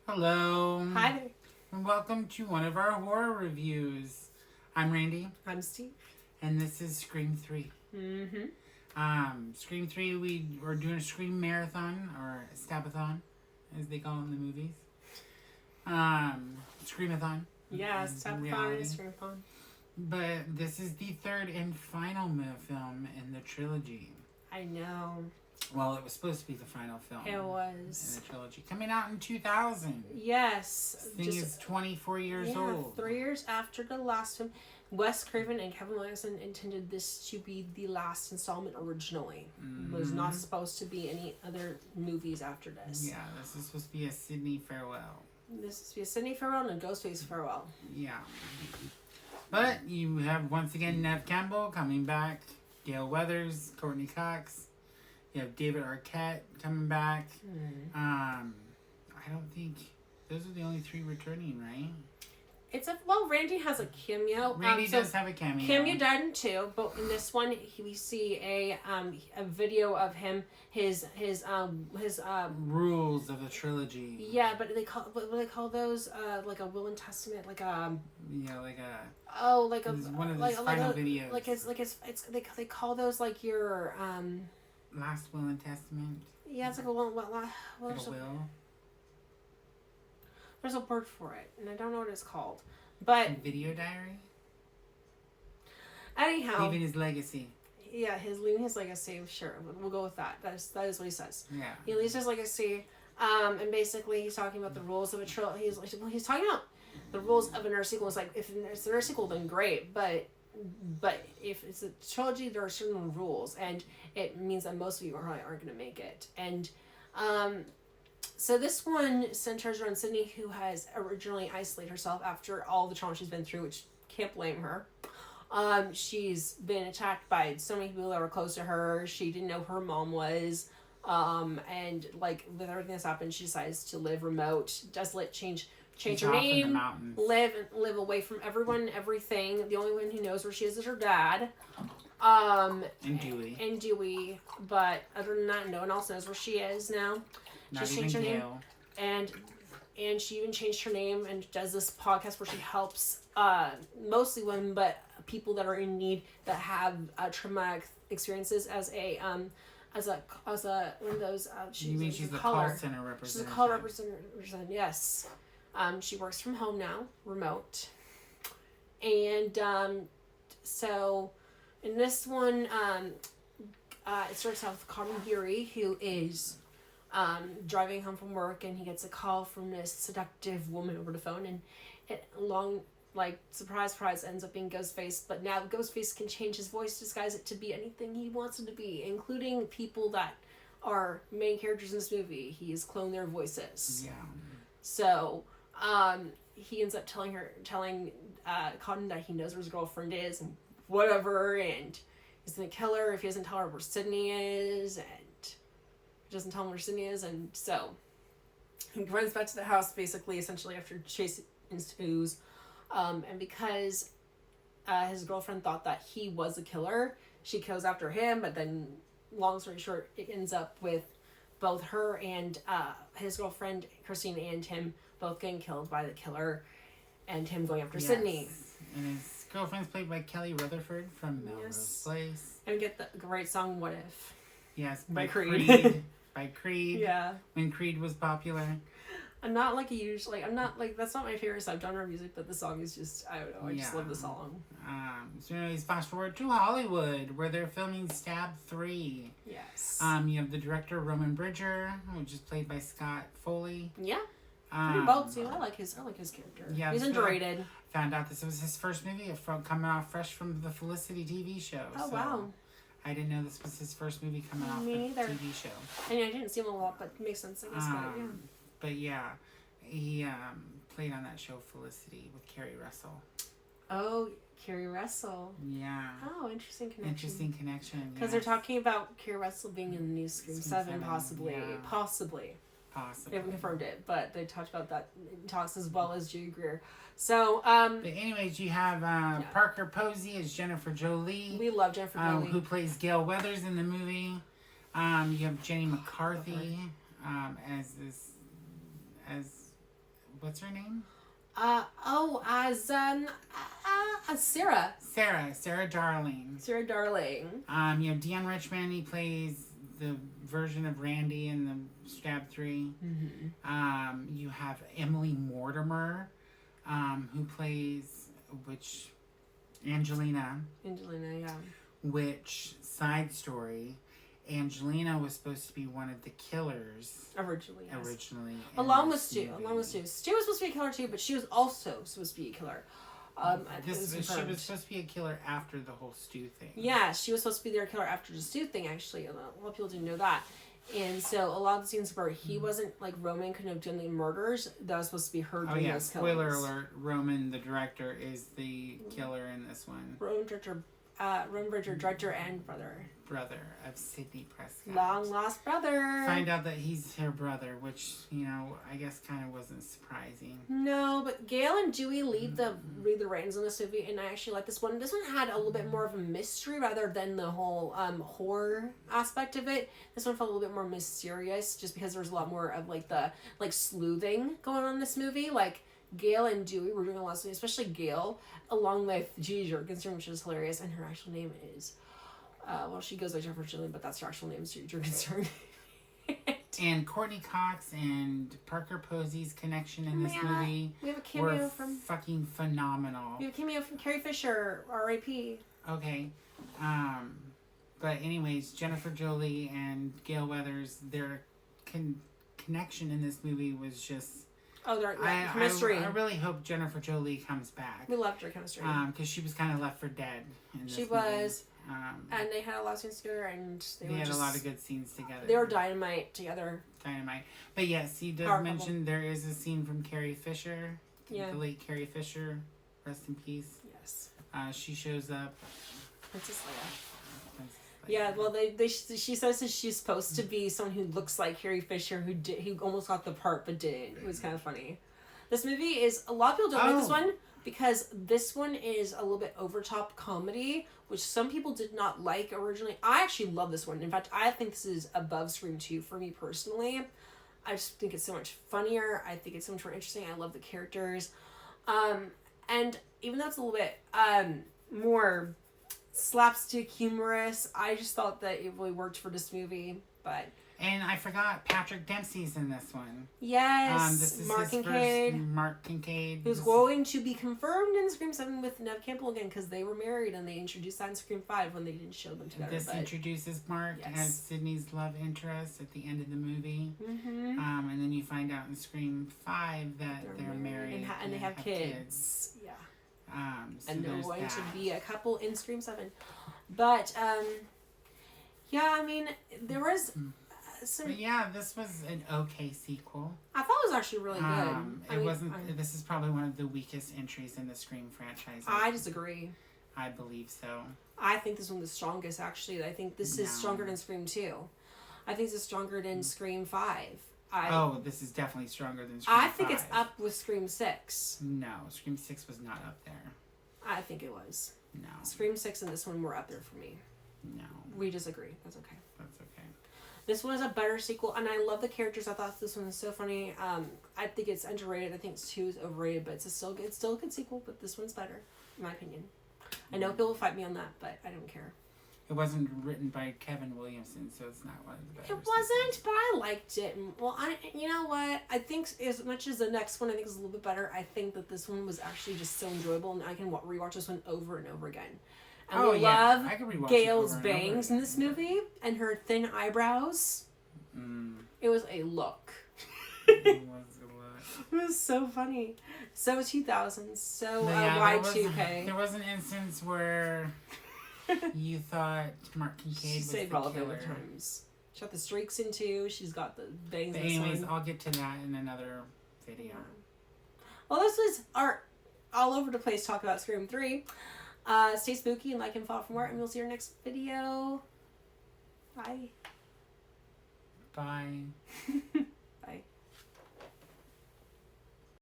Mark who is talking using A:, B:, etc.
A: Hello.
B: Hi there.
A: And welcome to one of our horror reviews. I'm Randy,
B: I'm Steve.
A: and this is Scream 3. Scream 3, we're doing a Scream marathon, or Stabathon, as they call it in the movies. Screamathon.
B: Yeah,
A: in
B: Stabathon
A: reality.
B: is very fun.
A: But this is the third and final film in the trilogy.
B: I know.
A: Well, it was supposed to be the final film.
B: It
A: In
B: was.
A: the trilogy. Coming out in 2000.
B: Yes.
A: This thing is 24 years old.
B: 3 years after the last film. Wes Craven and Kevin Williamson intended this to be the last installment originally. It was not supposed to be any other movies after this.
A: Yeah, this is supposed to be a Sydney farewell.
B: This is to be a Sydney farewell and a Ghostface farewell.
A: Yeah. But you have once again Neve Campbell coming back, Gale Weathers, Courtney Cox. You have David Arquette coming back. I don't think those are the only three returning, right?
B: Randy has a cameo.
A: Randy does have a cameo.
B: Cameo died in 2, but in this one we see a video of him his
A: rules of the trilogy.
B: Yeah, but they call those like a will and testament, like a
A: one of his final videos.
B: they call those like your
A: last will and testament.
B: Yeah, it's like a will.
A: Like a will.
B: There's a word for it, and I don't know what it's called. But
A: video diary.
B: Anyhow,
A: leaving his legacy.
B: Yeah, leaving his legacy. Sure, we'll go with that. That is what he says.
A: Yeah.
B: He leaves his legacy, and basically he's talking about the rules of a trilogy. He's talking about the rules of another sequel. It's like if it's another sequel, then great, but if it's a trilogy, there are certain rules, and it means that most of you probably aren't going to make it. And so this one centers around Sydney, who has originally isolated herself after all the trauma she's been through, which can't blame her. She's been attacked by so many people that were close to her. She didn't know who her mom was. And like with everything that's happened, she decides to live remote, desolate, change her name, live away from everyone, everything. The only one who knows where she is her dad. And Dewey. But other than that, no one else knows where she is now.
A: Not
B: She's
A: even
B: changed her name.
A: Gale.
B: And she even changed her name and does this podcast where she helps mostly women, but people that are in need that have traumatic experiences as one of those.
A: You mean she's the call center representative?
B: She's a call representative. Yes. She works from home now, remote. And so in this one, it starts out with Cotton Fury, who is driving home from work, and he gets a call from this seductive woman over the phone, and it surprise ends up being Ghostface. But now Ghostface can change his voice, disguise it to be anything he wants it to be, including people that are main characters in this movie. He's cloned their voices.
A: Yeah.
B: So he ends up telling Cotton that he knows where his girlfriend is and whatever, and he's gonna kill her if he doesn't tell her where Sydney is, and doesn't tell him where Sydney is. And so he runs back to the house essentially after chase ensues, and because his girlfriend thought that he was a killer, she goes after him. But then, long story short, it ends up with both her and his girlfriend Christine and him both getting killed by the killer, and him going after Sydney.
A: And his girlfriend's played by Kelly Rutherford from Melrose Place.
B: And get the great song "What If."
A: Yes,
B: by Creed.
A: By Creed.
B: Yeah.
A: When Creed was popular.
B: I'm not that's not my favorite subgenre of music, but the song is just, I don't know, I just love the song.
A: So anyways, fast forward to Hollywood, where they're filming Stab 3.
B: Yes.
A: You have the director, Roman Bridger, which is played by Scott Foley.
B: Yeah. Pretty bold too. I like his character. Yeah. He's underrated.
A: Found out this was his first movie coming off fresh from the Felicity TV show.
B: Oh, wow.
A: I didn't know this was his first movie coming off the TV show.
B: And I didn't see him a lot, but it makes sense, I guess.
A: But yeah, he played on that show Felicity with Kerry Russell.
B: Oh, Kerry Russell.
A: Yeah.
B: Oh, interesting connection. Because they're talking about Kerry Russell being in the new Scream 7, possibly.
A: Yeah.
B: Possibly. They haven't confirmed it, but they talked about that in talks, as well as Judy Greer. So,
A: but anyways, you have Parker Posey as Jennifer Jolie.
B: We love Jennifer Jolie.
A: Who plays Gale Weathers in the movie. You have Jenny McCarthy as what's her name?
B: Sarah.
A: Sarah Darling.
B: Sarah Darling.
A: You know, Deon Richmond, he plays the version of Randy in the Stab 3.
B: Mm-hmm.
A: You have Emily Mortimer, who plays Angelina,
B: yeah.
A: which, side story, Angelina was supposed to be one of the killers.
B: Originally, yes.
A: Along with
B: Stu. Stu was supposed to be a killer too, but she was also supposed to be a killer.
A: She was supposed to be a killer after the whole Stu thing.
B: Yeah, she was supposed to be their killer after the Stu thing, actually. A lot of people didn't know that. And so a lot of the scenes where he wasn't, like, Roman couldn't have done the murders, that was supposed to be her doing those killings.
A: Spoiler alert, Roman, the director, is the killer in this one.
B: Roman Bridger, director and brother
A: of Sidney Prescott.
B: Long lost brother.
A: Find out that he's her brother, which, you know, I guess kind of wasn't surprising.
B: No, but Gail and Dewey lead the reins in this movie, and I actually like this one. This one had a little bit more of a mystery rather than the whole horror aspect of it. This one felt a little bit more mysterious, just because there was a lot more of like the sleuthing going on in this movie. Like Gail and Dewey were doing a lot of sleuthing, especially Gail, along with Gigi Jorgensen, which is hilarious, and her actual name is. She goes by Jennifer Jillian, but that's her actual name, Gigi Jorgensen.
A: And Courtney Cox and Parker Posey's connection in this movie
B: we have a cameo
A: were
B: from
A: fucking phenomenal.
B: We have a cameo from Carrie Fisher, R.I.P.
A: Okay, but anyways, Jennifer Jolie and Gale Weathers, their connection in this movie was just.
B: Oh, their chemistry.
A: I really hope Jennifer Jolie comes back.
B: We loved her chemistry.
A: Because she was kind of left for dead in this movie.
B: Was. And they had a lot of scenes together, and they had
A: a lot of good scenes together.
B: They were dynamite together.
A: But yes, he does mention there is a scene from Carrie Fisher. Yeah. The late Carrie Fisher. Rest in peace.
B: Yes.
A: She shows up.
B: Princess Leia. Yeah, well, she says that she's supposed to be someone who looks like Carrie Fisher, who almost got the part but didn't. It was kind of funny. This movie is, a lot of people don't like this one, because this one is a little bit over-top comedy, which some people did not like originally. I actually love this one. In fact, I think this is above Scream 2 for me personally. I just think it's so much funnier. I think it's so much more interesting. I love the characters. And even though it's a little bit more slapstick humorous, I just thought that it really worked for this movie. And
A: I forgot Patrick Dempsey's in this one.
B: Yes,
A: this is
B: Mark Kincaid.
A: Mark Kincaid.
B: Who's going to be confirmed in Scream 7 with Neve Campbell again, because they were married and they introduced that in Scream 5 when they didn't show them together.
A: This introduces Mark as Sydney's love interest at the end of the movie.
B: Mm-hmm.
A: And then you find out in Scream 5 that they're married.
B: And they have kids. Yeah.
A: And
B: they're going to be a couple in Scream 7. But, yeah, I mean, there was...
A: But yeah, this was an okay sequel.
B: I thought it was actually really good.
A: This is probably one of the weakest entries in the Scream franchise.
B: I disagree.
A: I believe so.
B: I think this one's the strongest, actually. I think this is stronger than Scream 2. I think this is stronger than Scream 5.
A: This is definitely stronger than Scream 5.
B: I think it's up with Scream 6.
A: No, Scream 6 was not up there.
B: I think it was.
A: No.
B: Scream 6 and this one were up there for me.
A: No.
B: We disagree. That's okay.
A: That's okay.
B: This one is a better sequel, and I love the characters. I thought this one was so funny. I think it's underrated. I think 2 is overrated, but it's still a good sequel, but this one's better, in my opinion. I know people will fight me on that, but I don't care.
A: It wasn't written by Kevin Williamson, so it's not one of the better.
B: It wasn't, but I liked it. Well, you know what? I think as much as the next one I think is a little bit better, I think that this one was actually just so enjoyable, and I can rewatch this one over and over again. And I love Gail's bangs in this movie and her thin eyebrows. It was a look. It was so funny. So 2000s. So Y2K.
A: There was an instance where you thought Mark Kincaid was the killer.
B: Times. She got the streaks in 2. She's got the bangs.
A: But anyways, I'll get to that in another video.
B: Well, this was our all over the place talk about Scream 3. Stay spooky and like and follow for more, and we'll see you in our next video. Bye.
A: Bye.